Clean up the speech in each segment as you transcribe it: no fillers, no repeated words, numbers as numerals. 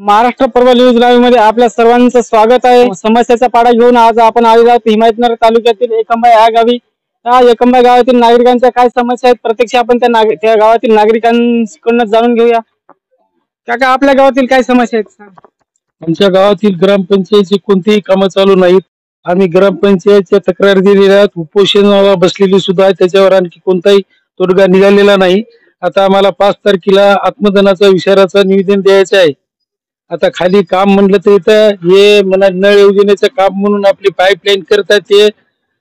महाराष्ट्र पर्व news live मध्ये आपल्या सर्वांचं स्वागत आहे। समस्याचा पाडा घेऊन आज आपण आलेलो आहोत हिमायतनगर तालुक्यातील एकंबा या गावी। या एकंबा गावातील नागरिकांच्या काय समस्या आहेत प्रत्यक्ष आपण त्या गावातील नागरिकांकडून जाणून घेऊया। काका, आपल्या गावातील काय समस्या आहेत? आमच्या गावातील ग्रामपंचायतची कोणतीही कामं चालू नाहीत। आम्ही ग्रामपंचायतच्या तक्रार दिलेल्या आहेत, उपोषणाला बसलेली सुद्धा आहे, त्याच्यावर आणखी कोणताही तोडगा निघालेला नाही। आता आम्हाला 5 तारखेला आत्मदानाचा विचाराचा निवेदन द्यायचं आहे। आता खाली काम म्हणलं तर इथं हे म्हणा नळ योजनेचं काम म्हणून आपली पाईपलाईन करतात, ते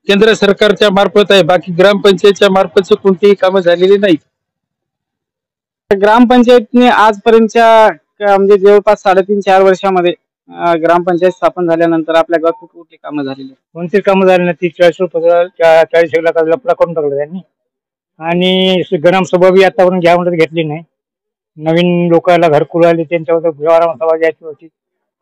केंद्र सरकारच्या मार्फत आहे, बाकी ग्रामपंचायतच्या मार्फत कोणतीही कामं झालेली नाहीत। ग्रामपंचायतने आजपर्यंतच्या म्हणजे जवळपास 3.5-4 वर्षामध्ये ग्रामपंचायत स्थापन झाल्यानंतर आपल्या गावात कुठली कामं झालेली? कोणती कामं झाली नाही। 30-40 लाखाचा लफडा करून टाकला त्यांनी, आणि ग्रामसभा बी आतापर्यंत घ्या म्हणत घेतली नाही। नवीन लोकांना घरकुल आले, त्यांच्यावर ग्रामसभा घ्यायची होती।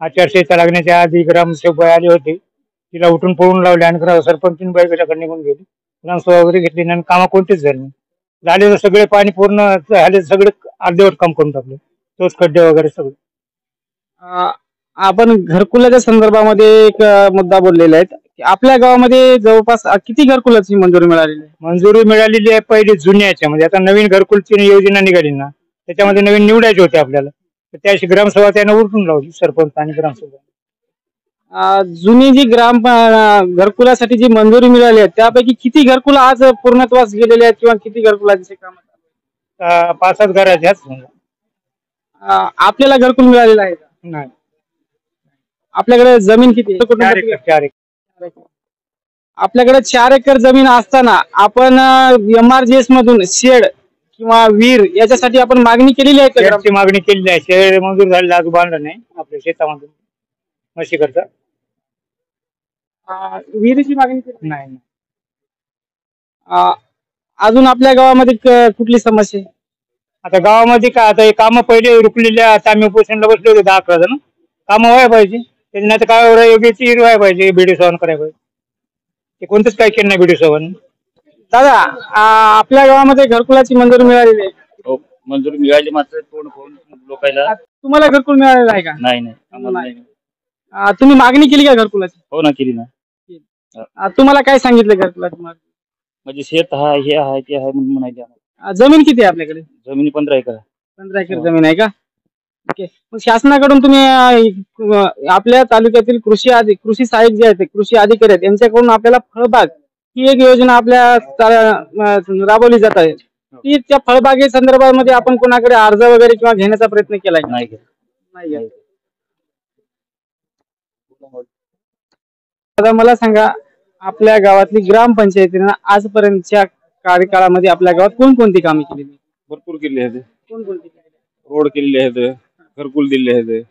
आचारसंहिता लागण्याच्या आधी ग्रामसभा आली होती, तिला उठून पळून लावले आणि सरपंच बाईकडे निघून गेली। ग्रामसभा वगैरे घेतली नाही, कामं कोणतीच झाली नाही। झाले तर सगळे पाणी पूर्ण झाले, सगळे अर्धवट काम करून टाकले, तोच खड्डे वगैरे सगळे। आपण घरकुलाच्या संदर्भामध्ये एक मुद्दा बोललेला आहे की आपल्या गावामध्ये जवळपास किती घरकुलाची मंजुरी मिळालेली आहे? मंजुरी मिळालेली आहे पहिली जुन्याच्या मध्ये, आता नवीन घरकुलची योजना निघाली ना, त्याच्यामध्ये नवीन निवडायचे होते आपल्याला, तर त्याशी ग्रामसभा त्याने उलटून लावली, सरपंच आणि ग्रामसभा। जुनी जी घरकुलासाठी जी मंजुरी मिळाली आहे त्यापैकी किती घरकुल आज पूर्णत्वास गेलेले आहेत किंवा किती घरकुलाचे काम? 5-7 घराचे आहेत। आपल्याला घरकुल मिळालेलं आहे का? नाही। आपल्याकडे जमीन किती? 4 एकर। आपल्याकडे 4 एकर जमीन असताना आपण MRGS मधून शेड किंवा विहीर याच्यासाठी आपण मागणी केलेली आहे का? शेडची मागणी केलेली आहे, शेड मंजूर झालेला आज बांधलं नाही आपल्या शेतामधून मशी करता। विहिरीची मागणी केली नाही। अजून आपल्या गावामध्ये कुठली समस्या आहे? आता गावामध्ये काय, आता हे कामं पहिले रुकलेले, आता आम्ही उपोषणाला बसले होते 10-11 जण, कामं व्हायला पाहिजे त्याच्यात, तर काय योग्यची व्हायला पाहिजे, बीडी सेवन करायला पाहिजे, ते कोणतंच काही केलं नाही बीडी सेवन। दादा, आपल्या गावामध्ये घरकुलाची मंजुरी मिळालेली आहे? हो, मंजुरी मिळाली, मात्र लोकांना। तुम्हाला घरकुल मिळालेलं आहे का? नाही। तुम्ही मागणी केली का घरकुलाची? हो ना, केली ना। तुम्हाला काय सांगितलं घरकुलाची मागणी? म्हणजे शेत हा हे आहे ते आहे म्हणून म्हणायचे। जमीन किती आहे आपल्याकडे? जमिनी 15 एकर। 15 एकर जमीन आहे का? ओके। मग शासनाकडून तुम्ही आपल्या तालुक्यातील कृषी सहाय्यक जे आहेत, कृषी अधिकारी आहेत, यांच्याकडून आपल्याला फळबाग ही एक योजना आपल्या राबवली जात आहे, ती त्या फळबागे संदर्भामध्ये आपण कोणाकडे अर्ज वगैरे किंवा घेण्याचा प्रयत्न केलाय? नाही। आता मला सांगा, आपल्या गावातली ग्रामपंचायतीनं आजपर्यंतच्या कार्यकाळामध्ये आपल्या गावात कोणकोणती कामे केलेली? भरपूर केली आहेत। कोणकोणती? रोड केलेले आहेत, घरकुल दिले आहेत,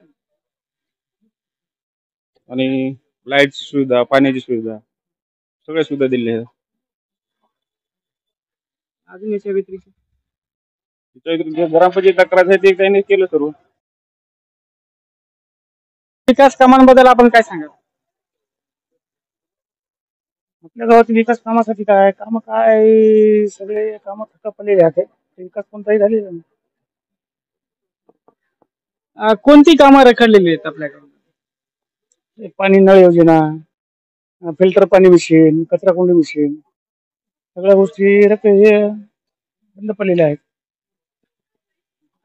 आणि लाईटची सुविधा, पाण्याची सुविधा, सगळ्या सुविधा दिल्या आहेत। अजून याच्या व्यतिरिक्त ग्रामपंचायत तक्रार आहे ते त्यांनी केलं सर्व। विकास कामांबद्दल आपण काय सांगाल? आपल्या गावातील विकास कामासाठी काय सगळे कामं ठप्पलेले आहेत, विकास कोणताही झालेला नाही। कोणती कामं रखडलेली आहेत आपल्या गावात? पाणी नळ योजना, फिल्टर पाणी मशीन, कचरा कोंडी मशीन, सगळ्या गोष्टी बंद पडलेल्या आहेत।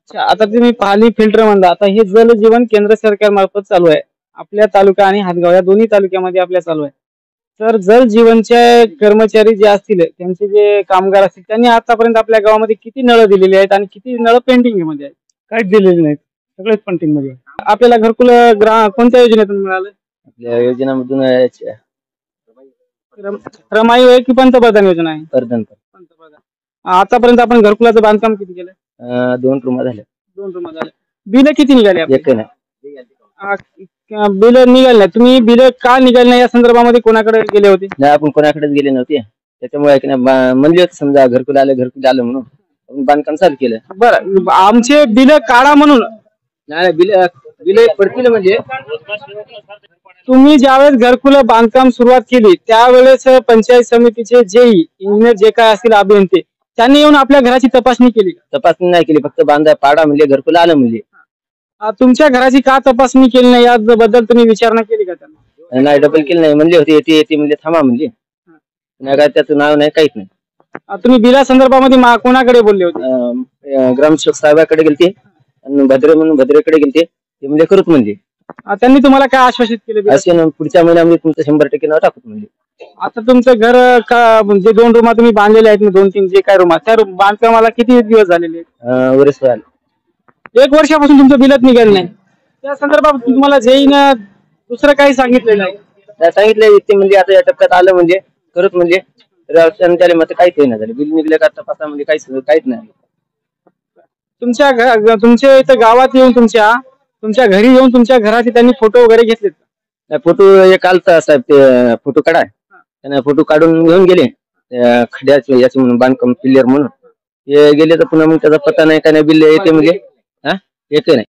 अच्छा, आता तुम्ही पाणी फिल्टर म्हणता, आता हे जल जीवन केंद्र सरकार मार्फत चालू आहे आपल्या तालुका आणि हातगाव या दोन्ही तालुक्यामध्ये आपल्या चालू आहे। तर जल जीवनचे कर्मचारी जे असतील, त्यांचे जे कामगार असतील, त्यांनी आतापर्यंत आपल्या गावामध्ये किती नळ दिलेले आहेत आणि किती नळ पेंडिंग मध्ये आहेत? काहीच दिलेले नाहीत, सगळेच पेंडिंग मध्ये। आपल्याला घरकुल कोणत्या योजनेतून मिळालं? आपल्या योजनामधून रमाई आहे की पंतप्रधान योजना आहे? पंतप्रधान। आतापर्यंत आपण घरकुलाचं बांधकाम किती केलं? 2 रूम झाल्या। 2 रूम झाल्या। बिल किती निघाले? एक नाही। बिल निघाले नाही। तुम्ही बिल का निघाले नाही या संदर्भामध्ये कोणाकडे गेले होते? नाही, आपण कोणाकडेच गेले नव्हते, त्याच्यामुळे म्हणले होते समजा घरकुल आलं म्हणून आपण बांधकाम चालू केलं। बरं, आमचे बिल काढा म्हणून? नाही, बिल पडतील म्हणजे तुम्ही ज्यावेळेस घरकुल बांधकाम सुरुवात केली त्यावेळेस पंचायत समितीचे जेई इंजिनियर जे काय असतील अभियंते त्यांनी येऊन आपल्या घराची तपासणी केली? तपासणी नाही केली, फक्त बांधा पाडा म्हणजे घरकुल आलं म्हणजे तुमच्या घराची का तपासणी केली नाही याबद्दल तुम्ही विचारणा केली का त्यांना? नाही डबल केली नाही, म्हणले होते येते म्हणजे थांबा म्हणजे, नाही काय त्याचं नाव नाही काहीच नाही. तुम्ही बिला संदर्भामध्ये कोणाकडे बोलले होते? ग्रामसेवक साहेबाकडे गेलते आणि भद्रेकडे गेलते, ते म्हणजे करूत म्हणजे. त्यांनी तुम्हाला काय आश्वासित केले? असे पुढच्या महिन्यामध्ये तुमचं 100% नाव टाकू म्हणजे. आता तुमचं घर म्हणजे 2 रूम तुम्ही बांधलेले आहेत, 2-3 जे काय रूम त्या बांधकामाला किती दिवस झालेले आहेत? वर्ष झालं. 1 वर्षापासून तुमचं बिलच निघालं नाही. त्या संदर्भात तुम्हाला जेईन दुसरं काही सांगितलेलं नाही? सांगितलं ते म्हणजे आता या टप्प्यात आलं म्हणजे करत म्हणजे त्याला मग काहीच नाही झालं. बिल निघले का तपासा म्हणजे काहीच नाही. तुमच्या इथं गावात येऊन तुमच्या घरी येऊन तुमच्या घराचे त्यांनी फोटो वगैरे घेतलेत? फोटो एक आलता साहेब, ते फोटो काढाय त्याने फोटो काढून घेऊन गेले खड्याचे याचे म्हणून बांधकाम क्लिअर म्हणून ते गेले, तर पुन्हा मग त्याचा पत्ता नाही काय नाही. बिल येते म्हणजे येते नाही.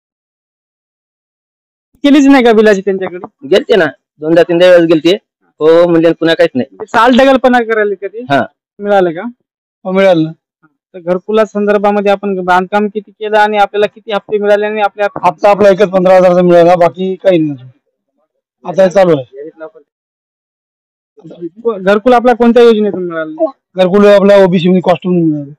केलीच नाही का बिलाची त्यांच्याकडे? गेलते ना 2-3 वेळेस गेलते. हो म्हणजे पुन्हा काहीच नाही. साल डगलपणा करायला कधी मिळालं का? हो मिळालं ना. तर घरकुला संदर्भामध्ये आपण बांधकाम किती केलं आणि आपल्याला किती हप्ते मिळाले? आणि हप्ता आपला एकच 15,000 मिळाला, बाकी काही नाही. आता चालू आहे. घरकुल आपला कोणत्या योजनेतून मिळालं? घरकुल आपला ओबीसी मध्ये कॉस्ट्यूम मिळालं.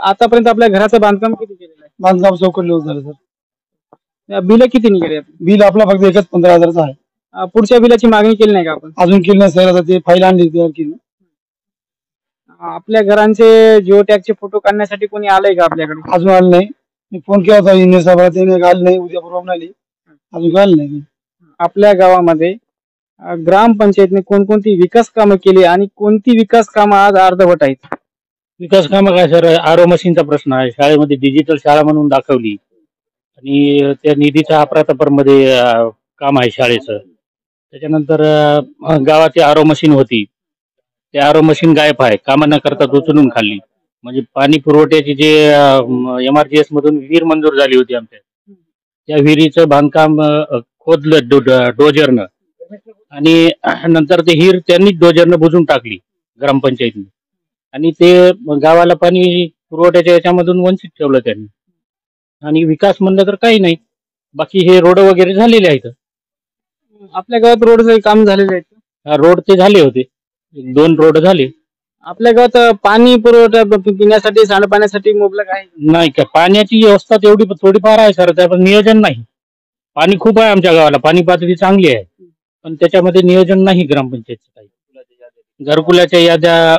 आतापर्यंत आपल्या घराचं बांधकाम किती केलेलं आहे? बांधकाम चौकट झालं सर. बिल किती निघाले? बिल आपला फक्त एकच 15,000 आहे. पुढच्या बिलाची मागणी केली नाही का आपण? अजून केली नाही सर. आता ते फाईल आणली तयार केली. आपल्या घरांचे जिओ टॅगचे फोटो काढण्यासाठी कोणी आलंय का आपल्याकडे? अजून आलं नाही. मी फोन केला होता इंजिनियर साहेबाला, त्याने आलं नाही. उद्या परवा आली, अजून आलं नाही. आपल्या गावामध्ये ग्रामपंचायतने कोणकोणती विकास कामं केली आणि कोणती विकास कामं आज अर्धवट आहेत? विकास कामं काय सर, आरो मशीनचा प्रश्न आहे. शाळेमध्ये डिजिटल शाळा म्हणून दाखवली आणि त्या निधीच्या अफरातफर मध्ये काम आहे शाळेचं. त्याच्यानंतर गावाची आरो मशीन होती, त्या आरो मशीन गायब आहे. कामं न करता उचलून खाल्ली. म्हणजे पाणी पुरवठ्याची जे MRGS मधून विहीर मंजूर झाली होती आमच्या, त्या विहिरीचं बांधकाम खोदलं डोजरनं आणि नंतर ते हिर त्यांनी डोजरनं बुजून टाकली ग्रामपंचायतीने आणि ते गावाला पाणी पुरवठ्याच्या याच्यामधून वंचित ठेवलं त्यांनी. आणि विकास म्हणलं तर काही नाही, बाकी हे रोड वगैरे झालेले आहेत. आपल्या गावात रोडचं काम झालेलं आहे? रोड ते झाले होते, 2 रोड झाले. आपल्या गावात पाणी पुरवठा पिण्यासाठी सांडपाण्यासाठी मुबलक आहे? नाही का, पाण्याची व्यवस्था तेवढी थोडीफार आहे सर, त्याचं नियोजन नाही. पाणी खूप आहे आमच्या गावाला, पाणी पातळी चांगली आहे, पण त्याच्यामध्ये नियोजन नाही ग्रामपंचायतचं काही. घरकुलाच्या याद्या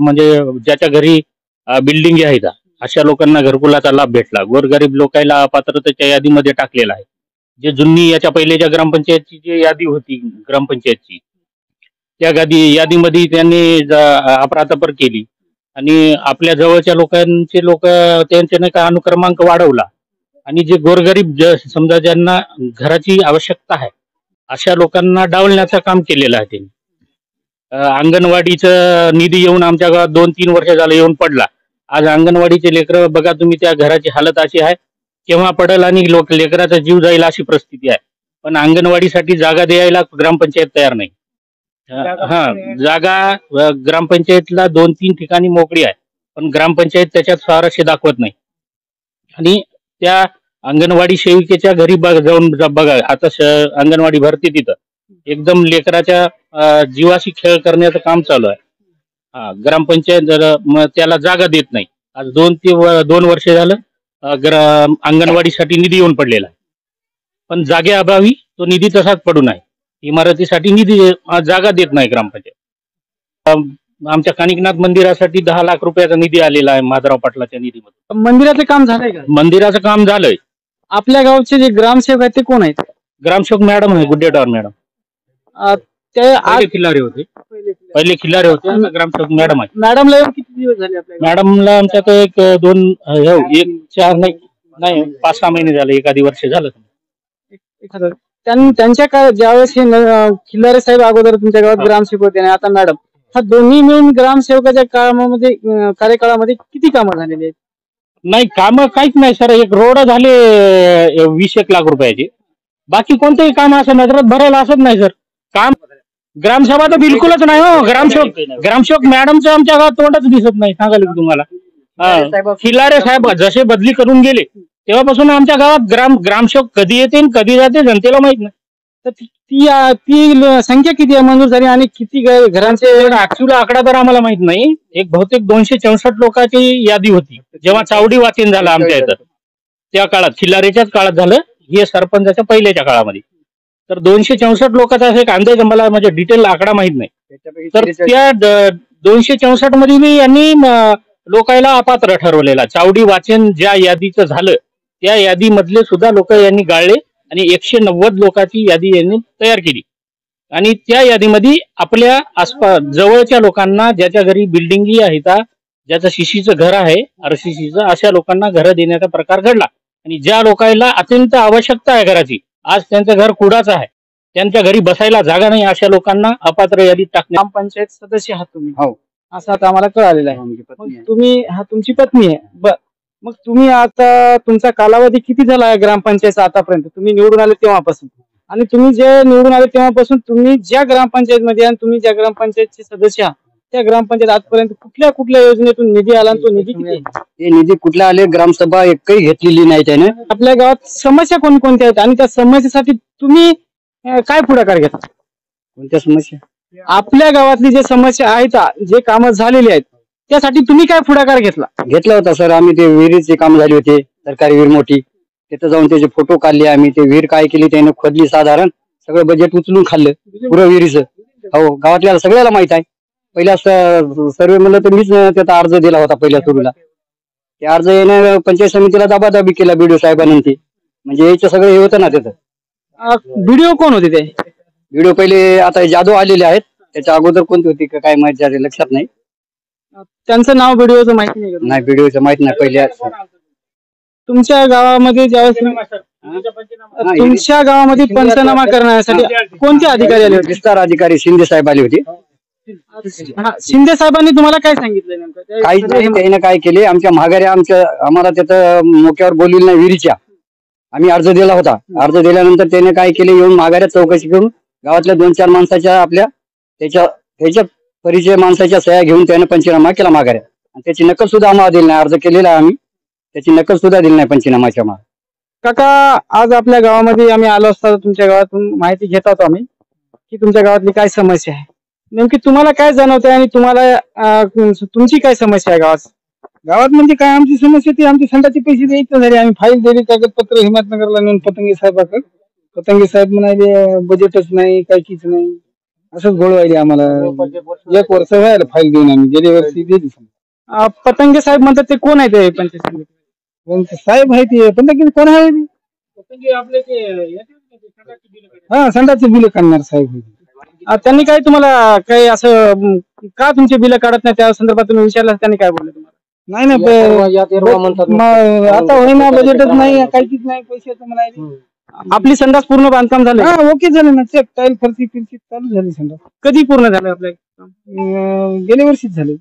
म्हणजे ज्याच्या घरी बिल्डिंग आहेत अशा लोकांना घरकुलाचा लाभ भेटला. गोरगरीब लोकांना अपात्रतेच्या यादीमध्ये टाकलेला आहे. जे जुनी याच्या पहिलेच्या ग्रामपंचायतची जी यादी होती ग्रामपंचायतची, त्या यादीमध्ये त्यांनी अफरातफर केली आणि आपल्या जवळच्या लोकांचे त्यांचे नाही का अनुक्रमांक वाढवला आणि जे गोरगरीब समजा ज्यांना घराची आवश्यकता आहे अशा लोकांना डावलण्याचं काम केलेलं आहे त्यांनी. अंगणवाडीचं निधी येऊन आमच्या गावात 2-3 वर्ष झालं येऊन पडला. आज अंगणवाडीचे लेकरं बघा तुम्ही, त्या घराची हालत अशी आहे, केव्हा पडेल आणि लेकराचा जीव जाईल अशी परिस्थिती आहे. पण अंगणवाडीसाठी जागा द्यायला ग्रामपंचायत तयार नाही. जागा ग्रामपंचायतला 2-3 ठिकाणी मोकळी आहे, पण ग्रामपंचायत त्याच्यात स्वारस्य दाखवत नाही. आणि त्या अंगणवाडी सेविकेच्या घरी जाऊन बघा, आता अंगणवाडी भरती तिथं एकदम लेकराच्या जीवाशी खेळ करण्याचं काम चालू आहे. ग्रामपंचायत त्याला जागा देत नाही. आज 2 वर्ष झालं अंगणवाडीसाठी निधी येऊन पडलेला आहे, पण जागेअभावी तो निधी तसाच पडून आहे. इमारतीसाठी निधी जागा देत नाही ग्रामपंचायत. आमच्या कानिकनाथ मंदिरासाठी 10 लाख रुपयाचा निधी आलेला आहे माधवराव पाटलाच्या निधीमधून. मंदिराचं काम झालंय का? मंदिराचं काम झालंय. आपल्या गावचे जे ग्रामसेवक आहेत ते कोण आहेत? ग्रामसेवक मॅडम आहे, गुड्डेटॉर मॅडम. ते खिल्लारे होते, पहिले खिल्लारे होते, आता ग्रामसेवक मॅडम आहे. मॅडमला किती दिवस झाले? मॅडमला आमच्यात 5-6 महिने झाले, एखादी वर्ष झालं. त्यांच्या काय ज्यावेळेस हे खिल्लारे साहेब अगोदर तुमच्या गावात ग्रामसेवक होते आणि आता मॅडम, हा दोन्ही मिळून ग्रामसेवकाच्या कामामध्ये कार्यकाळामध्ये किती कामं झालेली आहेत? नाही, कामं काहीच नाही सर. एक रोड झाले 20-1 लाख रुपयाचे, बाकी कोणतेही काम असं नजरात भरायला असत नाही सर. काम ग्रामसभा तर बिलकुलच नाही हो. ग्रामसेवक मॅडमचं आमच्या गावात तोंडच दिसत नाही, सांगायला तुम्हाला. खिल्लारे साहेब जसे बदली करून गेले तेव्हापासून आमच्या गावात ग्रामसेवक कधी येते आणि कधी जाते जनतेला माहित नाही. तर ती संख्या किती आहे मंजूर झाली आणि किती घरांचे ऍक्च्युअली आकडा तर आम्हाला माहित नाही. एक बहुतेक 264 लोकांची यादी होती जेव्हा चावडी वाचन झालं आमच्या इथं, त्या काळात खिल्लारीच्याच काळात झालं, हे सरपंचाच्या पहिल्याच्या काळामध्ये. तर 264 लोकांचा एक अंदाज मला म्हणजे डिटेल आकडा माहित नाही. तर त्या 264 मध्ये मी यांनी लोकांना अपात्र ठरवलेला. चावडी वाचन ज्या यादीचं झालं त्या यादीमधले सुद्धा लोक यांनी गाळले आणि 190 लोकांची यादी यांनी तयार केली. आणि त्या यादीमध्ये आपल्या आसपास जवळच्या लोकांना, ज्याच्या घरी बिल्डिंगी आहेत, ज्याचं शिशीचं घर आहे आरसीसीचं, अशा लोकांना घरं देण्याचा प्रकार घडला. आणि ज्या लोकांना अत्यंत आवश्यकता आहे घराची, आज त्यांचं घर कुडाचं आहे, त्यांच्या घरी बसायला जागा नाही, अशा लोकांना अपात्र यादीत टाकणे. ग्रामपंचायत सदस्य आहात तुम्ही? हो. असं आता आम्हाला कळालेलं आहे. मग तुम्ही तुमची पत्नी आहे. मग तुम्ही आता तुमचा कालावधी किती झाला आहे ग्रामपंचायतचा आतापर्यंत? तुम्ही निवडून आले तेव्हापासून, आणि तुम्ही जे निवडून आले तेव्हापासून तुम्ही ज्या ग्रामपंचायत मध्ये आणि तुम्ही ज्या ग्रामपंचायतचे सदस्य आहात त्या ग्रामपंचायत आजपर्यंत कुठल्या कुठल्या योजनेतून निधी आला आणि तो निधी किती? ते निधी कुठला आले ग्रामसभा एकही घेतलेली नाही त्याने. आपल्या गावात समस्या कोणकोणत्या आहेत आणि त्या समस्येसाठी तुम्ही काय पुढाकार घेता? कोणत्या समस्या? आपल्या गावातली जे समस्या आहेत, जे कामं झालेली आहेत, त्यासाठी तुम्ही काय पुढाकार घेतला होता सर. आम्ही ते विहिरीचे काम झाले होते, सरकारी विहीर मोठी, तिथं जाऊन त्याचे फोटो काढले आम्ही. ते विहीर काय केली त्याने खोदली, साधारण सगळं बजेट उचलून खाल्लं पुरं विहिरीचं. हो, गावातल्या सगळ्याला माहित आहे. पहिल्या सर्वे म्हणलं तर मीच त्याचा अर्ज दिला होता पहिल्या सुरूला. ते अर्ज येणं पंचायत समितीला दाबादाबी केला बीडीओ साहेबांनी. म्हणजे याचं सगळं हे होतं ना त्याचं. व्हिडिओ कोण होते ते? व्हिडिओ पहिले आता जादव आलेले आहेत, त्याच्या अगोदर कोणती होती का काय माहिती झाले लक्षात नाही. त्यांचं नाव व्हिडिओचं माहिती नाही? नाही, व्हिडिओचं माहित नाही. पहिले तुमच्या गावामध्ये ज्यावेळेस तुमच्या गावामध्ये पंचनामा करण्यासाठी कोणते अधिकारी आले होते? विस्तार अधिकारी शिंदे साहेब आले होते. शिंदे साहेबांनी तुम्हाला काय सांगितलं नेमकं? काहीच नाही. त्याने काय केले, आमच्या माघाऱ्या आम्हाला त्याचं मोक्यावर बोललेलं नाही विहिरीच्या. आम्ही अर्ज दिला होता. अर्ज दिल्यानंतर त्याने काय केले, येऊन माघाऱ्या चौकशी करून गावातल्या 2-4 माणसाच्या आपल्या त्याच्या परिचय माणसाच्या सह्या घेऊन त्याने पंचनामा केला माघाऱ्या. आणि त्याची नकल सुद्धा आम्हाला दिली नाही. अर्ज केलेला आहे आम्ही, त्याची नकल सुद्धा दिली नाही पंचनामाच्या मागे. काका, आज आपल्या गावामध्ये आम्ही आलो असता तुमच्या गावातून माहिती घेत होतो आम्ही की तुमच्या गावातली काय समस्या आहे, नेमकी तुम्हाला काय जाणवते आणि तुम्हाला तुमची काय समस्या आहे गावात? म्हणजे काय आमची समस्या ती आमची संडाचे पैसे द्यायचे झाले. आम्ही फाईल दिली, कागदपत्र हिमायतनगरला नेऊन पतंगे साहेबाकडे. पतंगे साहेब म्हणाले बजेटच नाही, काही कीच नाही, असंच गोळवायले आम्हाला. 1 वर्ष व्हायला फाईल देऊन आम्ही गेल्या वर्षी दिली. पतंगे साहेब म्हणतात ते कोण आहे ते पंचायत समिती? साहेब आहे ते पतंगे कोण आहे? हा, संडाचे बिल काढणार साहेब. त्यांनी काय तुम्हाला काही असं का तुमचे बिल काढत नाही त्या संदर्भात तुम्ही विचारलं? त्यांनी काय बोलले तुम्हाला? नाही ना, आता होईना, बजेटच नाही, काहीच नाही, पैशाचं म्हणाले. आपली संडास पूर्ण बांधकाम झालं? हा, ओके झालं ना. चेक टाईल फरशी फिरशी चालू झाली संडास. कधी पूर्ण झालं आपल्या? गेल्या वर्षीच झाले.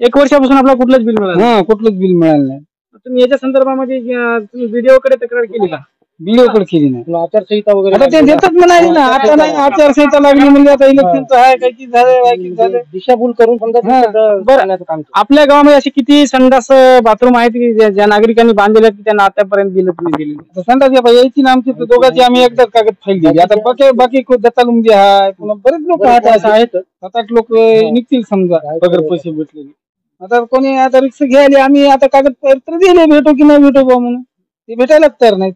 1 वर्षापासून आपला कुठलंच बिल मिळालं? हा, कुठलंच बिल मिळालं नाही. तुम्ही याच्या संदर्भामध्ये तुम्ही व्हिडिओ कडे तक्रार केली का? बिल कडे केली नाही. आचारसंहिता वगैरे आता ते देतात म्हणाले ना. आता नाही, आचारसंहिता लागली म्हणजे आता इलेक्शनचं आहे, काही झालं, दिशाभूल करून बरं. आपल्या गावामध्ये असे किती संडास बाथरूम आहेत की ज्या नागरिकांनी बांधलेले आहेत की त्यांना आतापर्यंत बिल तुम्ही दिले? संडास यायची ना आमची दोघांची आम्ही एकदाच कागद फाईल दिली. आता बाकी दत्तालुंबी आहे, पुन्हा बरेच लोक आहेत, 7-8 लोक निघतील समजा वगैरे पैसे भेटले. आता कोणी आता रिक्षा घ्यायला आम्ही आता कागदपत्र दिले, भेटो की नाही भेटो बा म्हणून. ते भेटायलाच तयार नाही.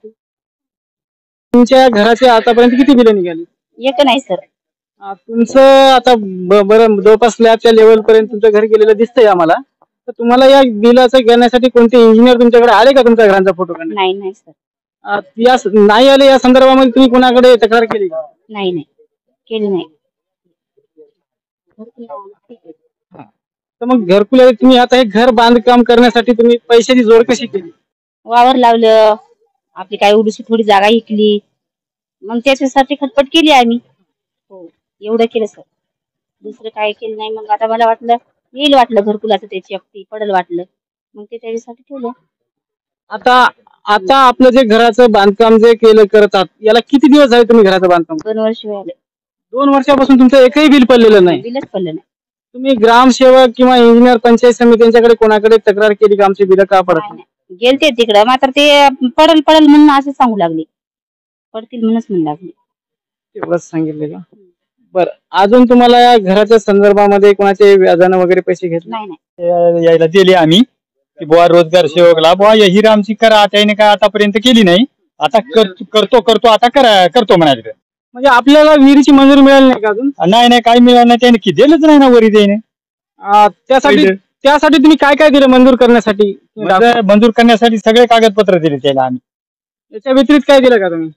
तुमच्या घराचे आतापर्यंत किती बिल निघाली? एक नाही सर. तुमचं आता बरं जवळपास स्लॅबच्या लेवल पर्यंत तुमचं घर गेलेलं दिसतंय आम्हाला. तर तुम्हाला या बिलाचं घेण्यासाठी कोणते इंजिनियर तुमच्याकडे आले का तुमच्या घरांचा फोटो काढण्यासाठी? नाही सर. नाही आले या संदर्भामध्ये तुम्ही कोणाकडे तक्रार केली का? नाही केली नाही. तर मग घरकुल तुम्ही आता हे घर बांधकाम करण्यासाठी तुम्ही पैशाची जोड कशी केली? वावर लावलं, आपली काही उडूशी थोडी जागा विकली, मग त्याच्यासाठी खटपट केली आम्ही. हो, एवढं केलं सर, दुसरं काय केलं नाही. मग आता मला वाटलं घरकुलाचं त्याची अगदी पडल वाटलं, मग ते त्याच्यासाठी ठेवलं. आता आपलं जे घराचं बांधकाम जे करतात याला किती दिवस झाले तुम्ही घराचं बांधकाम? 2 वर्ष झाले. 2 वर्षापासून तुमचं एकही बिल पडलेलं नाही? बिलच पडलं नाही. तुम्ही ग्रामसेवक किंवा इंजिनियर पंचायत समिती यांच्याकडे कोणाकडे तक्रार केली का आमचे बिल का पडत नाही? गेलते तिकडं मात्र ते पडल पडल म्हणून असं सांगू लागले, पडतील म्हणूनच म्हणू लागले. तेवढंच सांगितलं का? बरं, अजून तुम्हाला या घराच्या संदर्भामध्ये कोणाचे व्याजानं वगैरे पैसे घेतले? नाही नाही. यायला दिली आम्ही की बुवा रोजगार सेवकला बुवा ही आमची करा, त्याने काय आतापर्यंत केली नाही, आता करतो आता करतो म्हणाले. म्हणजे आपल्याला विहिरीची मंजुरी मिळाली नाही का अजून? नाही काही मिळालं नाही, त्याने दिलंच नाही ना वरी त्याने. त्यासाठी तुम्ही काय काय दिलं मंजूर करण्यासाठी? मंजूर करण्यासाठी सगळे कागदपत्र दिले त्याला आम्ही. याच्या व्यतिरिक्त काय दिलं का तुम्ही?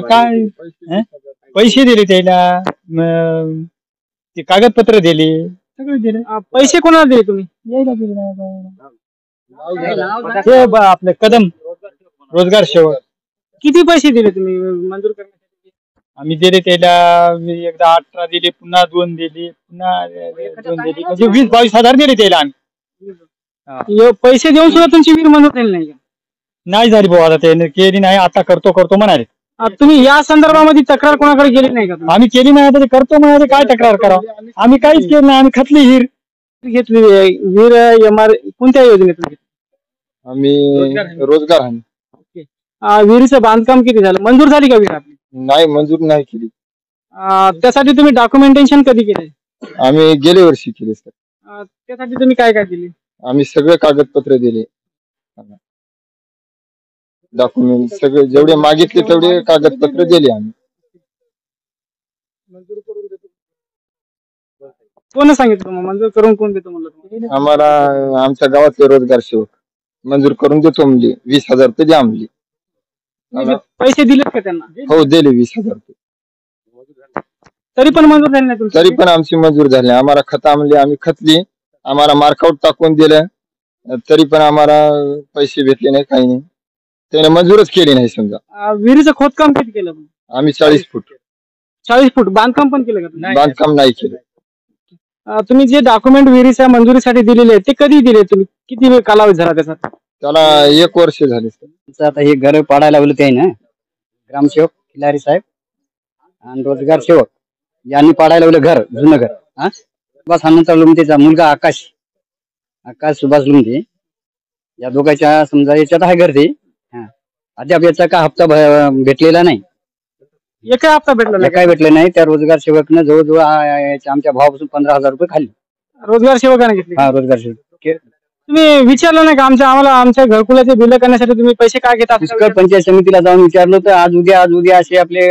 काय पैसे दिले त्याला, ते कागदपत्र दिले, सगळे दिले. पैसे कोणाला दिले तुम्ही? यायला दिले आपले कदम रोजगार सेवक. किती पैसे दिले तुम्ही मंजूर करण्यासाठी? आम्ही दिले त्याला एकदा 18 दिले, पुन्हा 2 दिले, पुन्हा 2 दिले, म्हणजे 20-22 हजार दिले त्याला आम्ही. पैसे देऊन सुद्धा तुमची विहीर मंजूर झाली नाही का? नाही झाली भाऊ, आता त्याने केली नाही, आता करतो म्हणाले. तुम्ही या संदर्भामध्ये तक्रार कोणाकडे केली नाही का? आम्ही केली नाही, आता करतो म्हणाले, काय तक्रार करावं? आम्ही काहीच केलं नाही, आम्ही खतली हिर घेतली. विहीर कोणत्या योजनेतून घेतली? आम्ही रोजगार हमी. विहिरीचं बांधकाम किती झालं? मंजूर झाली का विहीर आपली? नाही, मंजूर नाही केली. त्यासाठी तुम्ही डॉक्युमेंटेशन कधी केले? आम्ही गेल्या वर्षी केले सर. त्यासाठी तुम्ही काय काय दिले? आम्ही सगळे कागदपत्र दिले, डॉक्युमेंट सगळे जेवढे मागितले तेवढे कागदपत्र दिले आम्ही. कोण सांगितलं मंजूर करून कोण देतो म्हणलं? आम्हाला आमच्या गावातले रोजगार सेवक मंजूर करून देतो म्हणजे 20,000 रुपये द्या म्हणले. पैसे दिलेत का त्यांना? हो दिले 20,000 रुपये. तरी पण मंजूर झाली नाही तुमची? तरी पण आमची मंजूर झाली. आम्हाला खता म्हणले, आम्ही खतली, आम्हाला मार्कआउट टाकून दिलं, तरी पण आम्हाला पैसे भेटले नाही, काही नाही. त्याने मंजूरच केली नाही. समजा विहिरीचं खोदकाम किती केलं? आम्ही 40 फूट. 40 फूट बांधकाम पण केलं का? बांधकाम नाही केलं. तुम्ही जे डॉक्युमेंट विहिरीच्या मंजुरीसाठी दिलेले ते कधी दिले तुम्ही? किती कालावधी झाला त्याचा? त्याला 1 वर्ष झाले. आता हे घर पाडायला लावलं ते ना ग्रामसेवक खिलारी साहेब आणि रोजगार सेवक यांनी पाडायला लावलं घर, जुनं घर. सुभाष हनुमंत लुमतेचा मुलगा आकाश सुभाष लुमते, या दोघांच्या समजा याच्यात आहे घर ते. अद्याप याचा का हप्ता भेटलेला नाही, एका हप्ता भेटला नाही? काय भेटलं नाही. त्या रोजगार सेवकनं जवळजवळ आमच्या भावापासून 15,000 रुपये खाल्ले. रोजगार सेवकाने घेतले? हा, रोजगार सेवक. तुम्ही विचारलं नाही का आमच्या घरकुलाचे बिल करण्यासाठी तुम्ही पैसे काय घेतात? पुष्कळ पंचायत समितीला जाऊन विचारलं तर आज उद्या असे आपले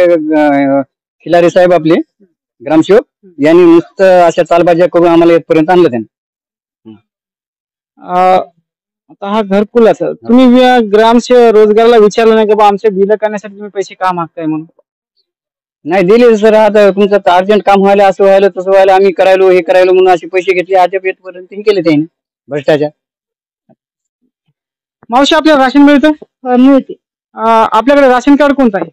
खिलारे साहेब आपले ग्रामसेवक यांनी नुसतं अशा चालबाज्या करून आम्हाला इथपर्यंत आणलं त्यांनी. आता हा घरकुलाचा तुम्ही ग्रामसेवक रोजगारला विचारलं नाही का आमचे बिल करण्यासाठी तुम्ही पैसे का मागताय म्हणून? नाही दिले सर. आता तुमचं अर्जंट काम व्हायला, असं व्हायला तसं व्हायला, आम्ही करायलो हे करायलो म्हणून असे पैसे घेतले. अद्याप येतपर्यंत केले त्याने भ्रष्टाचार. मावशी आपल्याला राशन मिळतं? मिळते. आपल्याकडे राशन कार्ड कोणतं आहे?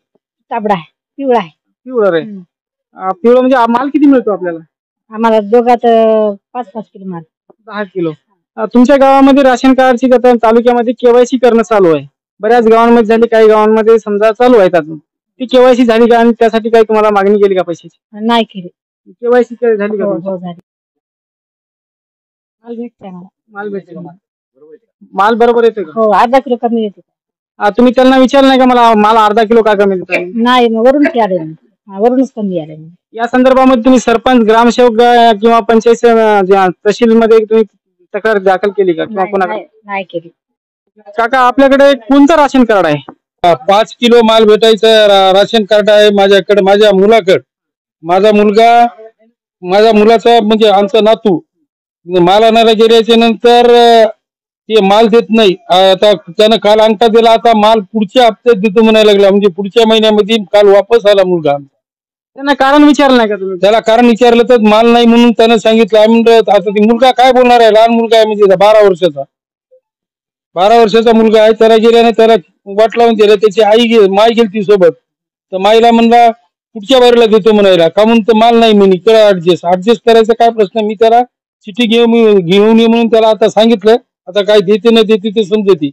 ताबडा आहे, पिवळा आहे. पिवळं रे. पिवळं म्हणजे माल किती मिळतो आपल्याला? आम्हाला दोघात 5-5 किलो माल. 10 किलो. तुमच्या गावामध्ये राशन कार्डची तालुक्यामध्ये केवायसी करणं चालू आहे. बऱ्याच गावांमध्ये झाली, काही गावांमध्ये समजा चालू आहेत अजून. ती केवायसी झाली का आणि त्यासाठी काही तुम्हाला मागणी केली का पैशाची? नाही केली. केवायसी झाली का? हो झाली. माल भेटते आम्हाला. माल भेटते? माल बरोबर येते का? हो, अर्धा किलो कमी येते. तुम्ही त्यांना विचारलं नाही का मला माल अर्धा किलो का कमी देत? नाही, वरूनच आले, वरूनच कमी आले. या संदर्भामध्ये तुम्ही सरपंच, ग्रामसेवक किंवा पंचायत तहसील मध्ये तुम्ही तक्रार दाखल केली का किंवा कोणाकडे? नाही केली. काका आपल्याकडे कोणतं राशन कार्ड आहे? 5 किलो माल भेटायचं राशन कार्ड आहे माझ्याकडे. माझ्या मुलाचा म्हणजे आमचा नातू माल आणायला गेल्याच्या नंतर ते माल देत नाही. आता त्यानं काल अंगठा दिला, आता माल पुढच्या हप्त्यात देतो म्हणायला लागला, म्हणजे पुढच्या महिन्यामध्ये. काल वापस आला मुलगा. त्यांना कारण विचारलं नाही का तुम्ही? त्याला कारण विचारलं तर माल नाही म्हणून त्यानं सांगितलं. आम्ही आता ते मुलगा काय बोलणार आहे? लहान मुलगा आहे, म्हणजे 12 वर्षाचा मुलगा आहे. त्याला गेल्याने त्याला वाट लावून दिलं. त्याची माय गेली सोबत, तर माईला म्हणला पुढच्या बारीला देतो म्हणायला. का म्हणून तर माल नाही म्हणे. करा ऍडजस्ट करायचा काय प्रश्न? मी त्याला चिठ्ठी घेऊन ये म्हणून त्याला आता सांगितलं. आता काय देते न देते ते समजते.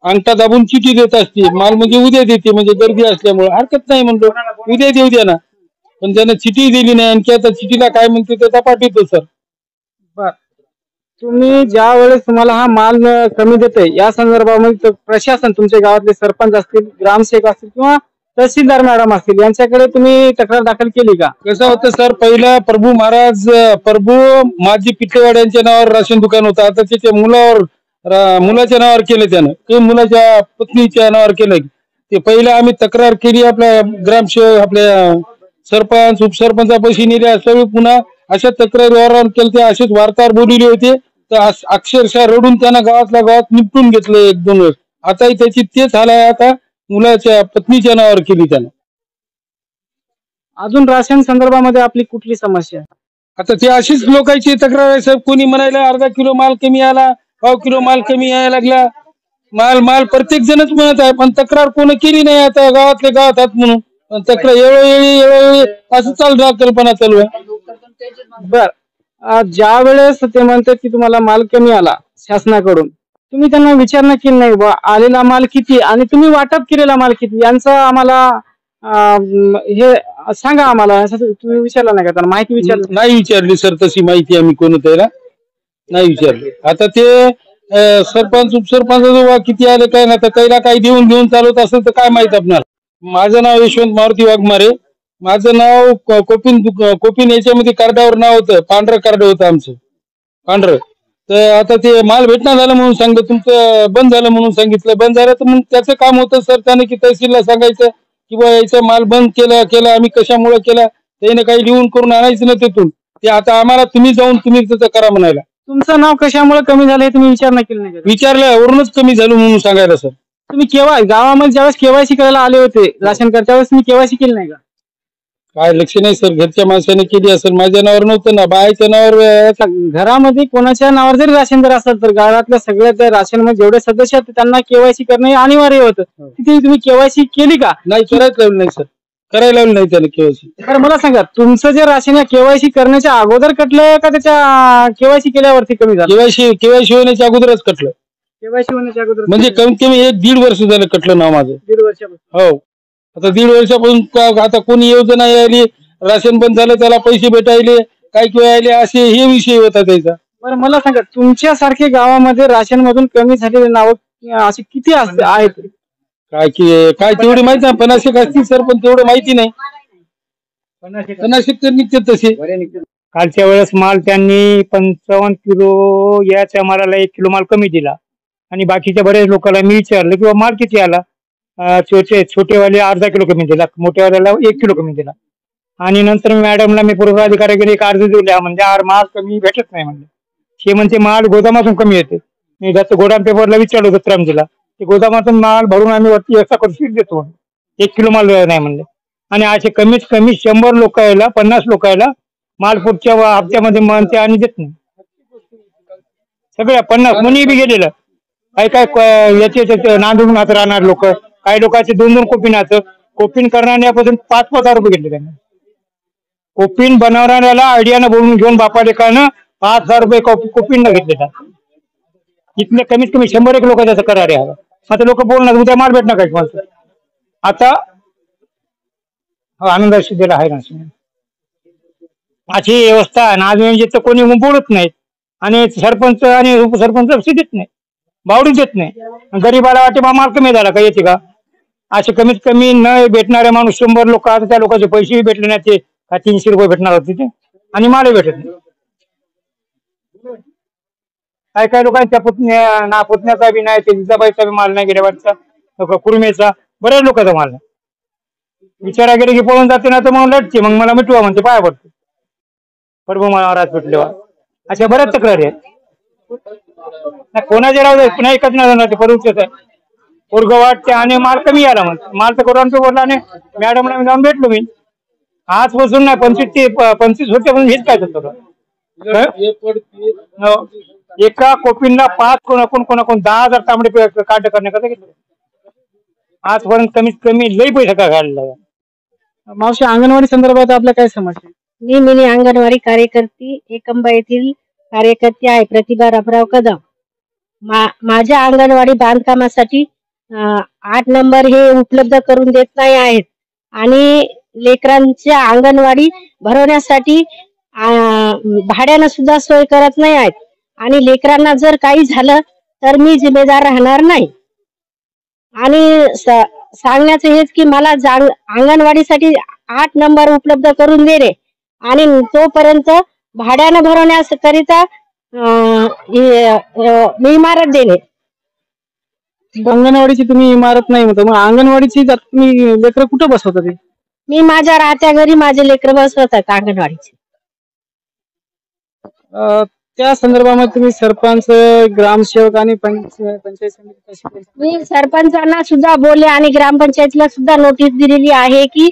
अंगठा दाबून चिठ्ठी देत असते. माल म्हणजे उद्या देते, म्हणजे गर्दी असल्यामुळे हरकत नाही म्हणतो, उद्या देऊ द्या ना. पण त्यानं चिठ्ठी दिली नाही. आणखी आता चिठ्ठीला काय म्हणते त्याचा पाठवतो सर. बर, तुम्ही ज्या वेळेस तुम्हाला हा माल कमी देते या संदर्भामध्ये प्रशासन, तुमच्या गावातले सरपंच असतील, ग्रामसेवक असतील किंवा तहसीलदार मॅडम असतील, यांच्याकडे तुम्ही तक्रार दाखल केली का? कसं होतं सर, पहिला प्रभू माझी पिठेवाड्यांच्या नावावर राशन दुकान होतं. आता त्याच्या मुलाच्या नावावर केलं त्यानं, ते मुलाच्या पत्नीच्या नावावर केलं. ते पहिला आम्ही तक्रार केली, आपल्या ग्रामसेवक, आपल्या सरपंच, उपसरपंचापाशी नेले, सगळे पुन्हा अशा तक्रारीवर केलं. ते असेच वार्ताहर बोलले होते, तर अक्षरशः रडून त्यांना गावातल्या गावात निपटून घेतलं 1-2 वेळेस. आताही त्याची तेच हाल आहे. आता मुलाच्या पत्नीच्या नावावर केली त्यानं. अजून राशन संदर्भामध्ये आपली कुठली समस्या आहे? आता ते अशीच लोकांची तक्रार आहे साहेब. कोणी म्हणायला अर्धा किलो माल कमी आला, पाव किलो माल कमी यायला लागला. माल प्रत्येक जणच म्हणत आहे, पण तक्रार कोणी केली नाही. आता गावातल्या गावात आहात म्हणून, पण तक्रार वेळोवेळी असं कल्पना चालू आहे. बर, ज्या वेळेस ते म्हणतात की तुम्हाला माल कमी आला शासनाकडून, तुम्ही त्यांना विचारणा केली नाही बा आलेला माल किती आणि तुम्ही वाटप केलेला माल किती, यांचं आम्हाला हे सांगा आम्हाला, असं तुम्ही विचारला नाही का त्यांना? माहिती विचारली नाही? विचारली सर, तशी माहिती आम्ही कोणत्याला नाही विचारली. आता ते सरपंच उपसरपंच किती आले काय ना, तर त्याला काही देऊन चालवत असेल तर काय माहित आपल्याला. माझं नाव यशवंत मारुती वाघमारे. माझं नाव कोपिन याच्यामध्ये कार्डावर नाव होतं, पांढरं कार्ड होतं आमचं, पांढरं. तर आता ते माल भेटणं झालं म्हणून सांगलं, तुमचं बंद झालं म्हणून सांगितलं. बंद झालं तर मग त्याचं काम होतं सर, त्याने की तहसीलला सांगायचं की बा याचा माल बंद केला आम्ही, कशामुळे केला, त्याने काही लिहून करून आणायचं ना तिथून. ते आता आम्हाला तुम्ही जाऊन तुम्ही त्याचं करा म्हणायला. तुमचं नाव कशामुळे कमी झालं हे तुम्ही विचारणा केली नाही? विचारलं, वरूनच कमी झालं म्हणून सांगायला सर. तुम्ही गावामध्ये ज्यावेळेस केवायसी करायला आले होते राशन कार्ड, त्यावेळेस तुम्ही केवायसी केली नाही का? काय लक्ष नाही सर, घरच्या माणसाने केली असेल, माझ्या नावावर नव्हतं ना, बायच्या नावावर. घरामध्ये कोणाच्या नावावर जरी राशन जर असेल तर घरातल्या सगळ्या त्या राशन मध्ये जेवढे सदस्य आहेत त्यांना केवायसी करणं अनिवार्य होतं. तिथे तुम्ही केवायसी केली का? नाही, करायला लावलं नाही सर, करायला लावलं नाही त्याला केवायसी. तर मला सांगा, तुमचं जे राशन केवायसी करण्याच्या अगोदर कटलं का त्याच्या केवायसी केल्यावरती कमी झालं? केवायसी होण्याच्या अगोदरच कटलं. केवायसी होण्याच्या अगोदर म्हणजे कमीत कमी 1-1.5 वर्ष झालं कटलं नाव माझं. 1.5 वर्षापासून? हो. आता 1.5 वर्षापासून आता कोणी योजना यायली, राशन बंद झालं त्याला पैसे भेटायले, काय किंवा यायले, असे हे विषय होता त्याचा. बरं, मला सांगा, तुमच्यासारखे गावामध्ये राशन मधून कमी झालेले नाव असे किती आहेत? काय तेवढी माहिती नाही, 50 असतील सर, पण तेवढं माहिती नाही. 50 तर निघते तसे. कालच्या वेळेस माल त्यांनी 55 किलो याच्या मालाला 1 किलो माल कमी दिला, आणि बाकीच्या बऱ्याच लोकांना मी विचारलं किंवा माल किती आला. छोटेवाले अर्धा किलो कमी दिला, मोठ्यावाल्याला 1 किलो कमी दिला. आणि नंतर मॅडमला मी पूर्व अधिकाऱ्याकडे एक अर्ज दिला, म्हणजे माल कमी भेटत नाही म्हणले. हे म्हणते माल गोदामातून कमी येते. मी जास्त गोदाम पेपरला विचारलं होतं त्रामजीला, ते गोदामातून माल भरून आम्ही वरती एक्स्ट्रा करून शीट देतो, 1 किलो माल नाही म्हणले. आणि असे कमीत कमी 100 लोकायला, 50 लोकायला माल पुढच्या हप्त्यामध्ये म्हणते आणि देत नाही. सगळ्या 50 कोणी बी गेलेलं. काय याचे नांदून हात राहणार लोक, काही लोकांचे 2-2 कोपिनाचं कोपिन करणाऱ्यापासून 5,000 रुपये घेतले त्यांनी. कोपिन बनवणाऱ्याला आयडियानं बोलून घेऊन बापा लेखानं 5,000 रुपये कोपिन न घेतले. इथले कमीत कमी 100 लोक त्याचं करार आहे. आता लोक बोलणार उद्या माल भेटणार काय माणसं. आता आनंद सिद्धीला आहे ना अशी व्यवस्था आहे ना. आज म्हणजे तर कोणी बोलत नाहीत, आणि सरपंच आणि उपसरपंच देत नाही, बावडी देत नाही. गरीबाला वाटे बा माल कमी झाला का येते का. असे कमीत कमी न भेटणारे माणूस 100 लोक, आता त्या लोकांचे पैसेही भेटले नाही. ते 300 रुपये भेटणार होते तिथे, आणि मालही भेटत नाही. काय लोकांच्या पुतण्याचा बी नाही, ते जिजाबाईचा बी माल नाही, गेल्या कुर्मेचा, बऱ्याच लोकांचा माल नाही. विचारा गेले की पळून जाते ना, तर मग लढते, मग मला मिटवा म्हणते, पाया पडते. प्रभू महाराज भेटलेवा, अशा बऱ्याच तक्रारी आहेत. कोणाचे राहू दे, पुन्हा एकच नाही जाणार, ते परूचच आहे. पोरग वाटते आणि माल कमी आला म्हणते. माल तर करून बोलला नाही. मॅडमला जाऊन भेटलो मी. आजपासून नाही, 25 वर्षापासून हेच काय होतं. एका कोपींना 5 कोणाकोण 10,000 तांबडे काढ करण्याकरता घेतले. आजपर्यंत कमीत कमी लई पैसा का काढला. मावशी, अंगणवाडी संदर्भात आपल्या काय समस्या? मी अंगणवाडी कार्यकर्ती एकंबा येथील कार्यकर्ती आहे, प्रतिभा रामराव कदम. माझ्या अंगणवाडी बांधकामासाठी 8 नंबर हे उपलब्ध करून देत नाही आहेत, आणि लेकरांच्या अंगणवाडी भरवण्यासाठी भाड्यानं सुद्धा सोय करत नाही आहेत. आणि लेकरांना जर काही झालं तर मी जिम्मेदार राहणार नाही. आणि सांगण्याचं हेच की मला अंगणवाडीसाठी 8 नंबर उपलब्ध करून दे रे, आणि तोपर्यंत भाड्यानं भरवण्याकरिता इमारत देणे. अंगणवाडीची तुम्ही इमारत नाही म्हणता, मग अंगणवाडीची तुम्ही लेकरं कुठं बसवता ते? मी माझ्या राहत्या घरी माझे लेकर बसवतात अंगणवाडीचे. त्या संदर्भामध्ये तुम्ही सरपंच, ग्रामसेवक आणि पंचायत समिती कशी? मी सरपंचांना सुद्धा बोलले आणि ग्रामपंचायतीला सुद्धा नोटीस दिलेली आहे की